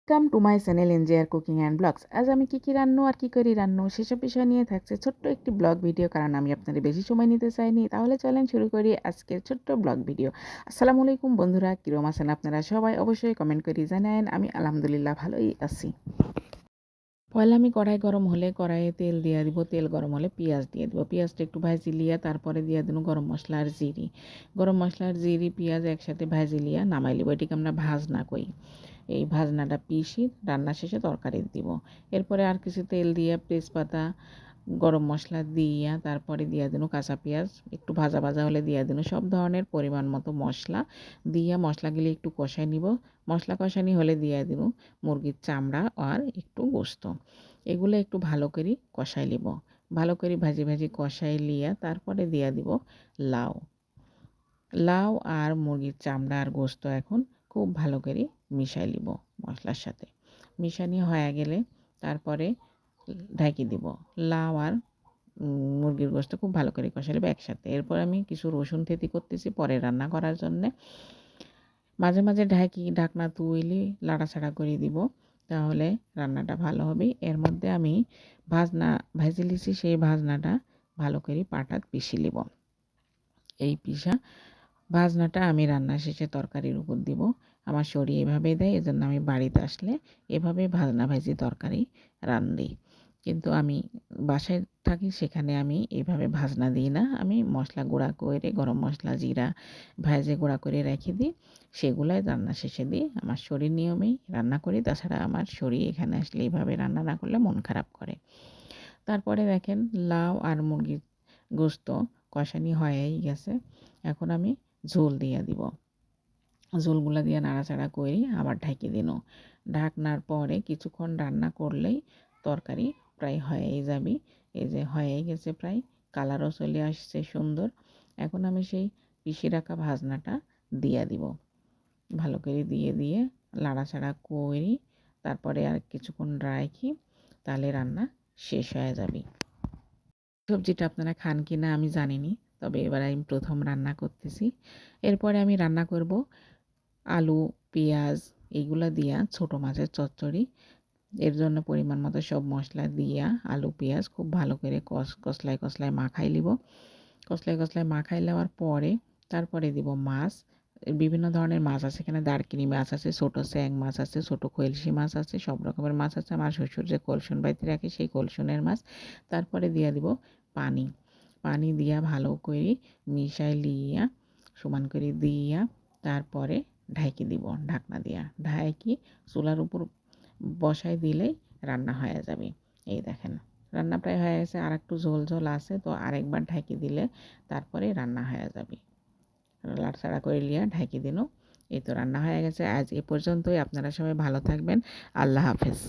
Welcome to my channel NJR cooking and blogs. আজ আমি কী রান্নো আর কী করি রান্নো সেসব বিষয় নিয়ে থাকছে ছোট্ট একটি ব্লগ ভিডিও, কারণ আমি আপনাদের বেশি সময় নিতে চাইনি। তাহলে চলেন শুরু করি আজকের ছোট্ট ব্লগ ভিডিও। আসসালামু আলাইকুম বন্ধুরা, কীরকম আছেন আপনারা সবাই? অবশ্যই কমেন্ট করে জানায়েন। আমি আলহামদুলিল্লাহ ভালোই আছি। পয়লা আমি কড়াই গরম হলে কড়াইয়ে তেল দিয়ে দিব, তেল গরম হলে পেঁয়াজ দিয়ে দিব। পেঁয়াজটা একটু ভাজি লিয়া তারপরে দিয়ে দেবো গরম মশলা আর জিরি। গরম মশলা আর জিরি পেঁয়াজ একসাথে ভাজি লিয়া নামাই লিব। এটিকে আমরা ভাজনা কই। এই ভাজনাটা পিষি রান্না শেষে তরকারি দিব। এরপরে আর কিছু তেল দিয়ে তেজপাতা গরম মশলা দিয়া তারপরে দিয়ে দিন কাঁচা পেঁয়াজ, একটু ভাজা ভাজা হলে দিয়ে দিন সব ধরনের পরিমাণ মতো মশলা দিয়া মশলাগুলি একটু কষাই নিব। মশলা কষানি হলে দিয়ে দিব মুরগির চামড়া আর একটু গোস্ত। এগুলো একটু ভালো করে কষাই নিব। ভালো করে ভাজি ভাজি কষাই লিয়া তারপরে দিয়ে দিব লাউ। লাউ আর মুরগির চামড়া আর গোস্ত এখন খুব ভালো করে মিশাই নিব মশলার সাথে। মিশানি হয়ে গেলে তারপরে ঢাকি দিব। লাউ আর মুরগির গোস্ত খুব ভালো করে কষাই নেব একসাথে। এরপর আমি কিছু রসুন থেতি করতেছি পরে রান্না করার জন্যে। মাঝে মাঝে ঢাকনা তুইলি লাড়াছাড়া করে দিব, তাহলে রান্নাটা ভালো হবে। এর মধ্যে আমি ভাজি লিছি, সেই ভাজনাটা ভালো করে পাটাত পিষি লিব। এই পিষা ভাজনাটা আমি রান্না শেষে তরকারির উপর দিব। আমার শরীর এভাবেই দেয়, এজন্য আমি বাড়িতে আসলে এভাবে ভাজনা ভাজি তরকারি রান্ধি। কিন্তু আমি বাসায় থাকি, সেখানে আমি এইভাবে ভাজনা দিই না। আমি মশলা গুঁড়া করে গরম মশলা জিরা ভেজে গুঁড়া করে রেখে দিই, সেগুলাই রান্না শেষে দিই। আমার শরীর নিয়মেই রান্না করি। তাছাড়া আমার শরীর এখানে আসলে এইভাবে রান্না না করলে মন খারাপ করে। তারপরে দেখেন লাউ আর মুরগির গোস্ত কষানি হয়েই গেছে। এখন আমি ঝোল দিয়ে দিব। ঝোলগুলা দিয়ে নাড়াচাড়া করে আবার ঢেকে দিন। ঢাকনার পরে কিছুক্ষণ রান্না করলেই তরকারি প্রায় হয়েই যাবে। এই যে হয়েই গেছে প্রায়, কালারও চলে আসছে সুন্দর। এখন আমি সেই পিষে রাখা ভাজনাটা দিয়ে দিব। ভালো করে দিয়ে লাড়াচাড়া করি, তারপরে আর কিছুক্ষণ রাখি, তাহলে রান্না শেষ হয়ে যাবে। সবজিটা আপনারা খান কি না আমি জানি না, তবে এবার আমি প্রথম রান্না করতেছি। এরপরে আমি রান্না করব আলু পেঁয়াজ এইগুলা দিয়া ছোটো মাছের চচ্চড়ি। এর জন্য পরিমাণ মতো সব মশলা দিয়া আলু পেঁয়াজ খুব ভালো করে কষলায় মাখাই লিব। কষলায় মাখাই নেওয়ার পরে তারপরে দিব মাছ। বিভিন্ন ধরনের মাছ আছে এখানে, দারকিনি মাছ আছে, ছোটো স্যাং মাছ আছে, ছোটো কলসি মাছ আছে, সব রকমের মাছ আছে। আমার শ্বশুর যে কলসুন বাড়িতে রাখে সেই কলসুনের মাছ। তারপরে দিয়ে দিব পানি দিয়া ভালো করে মিশাই লিয়া সমান করে দিয়া তারপরে ঢাকি দিব। ঢাকনা দিয়া ঢাকি চুলার উপর বসাই দিলেই রান্না হয়ে যাবে। এই দেখেন রান্না প্রায় হয়ে গেছে, আর একটু ঝোল আছে, তো আরেকবার ঢাকি দিলে তারপরে রান্না হয়ে যাবে। লাড়াচাড়া করে লিয়া ঢাকি দিন। এই তো রান্না হয়ে গেছে। আজ এ পর্যন্তই। আপনারা সবাই ভালো থাকবেন। আল্লাহ হাফেজ।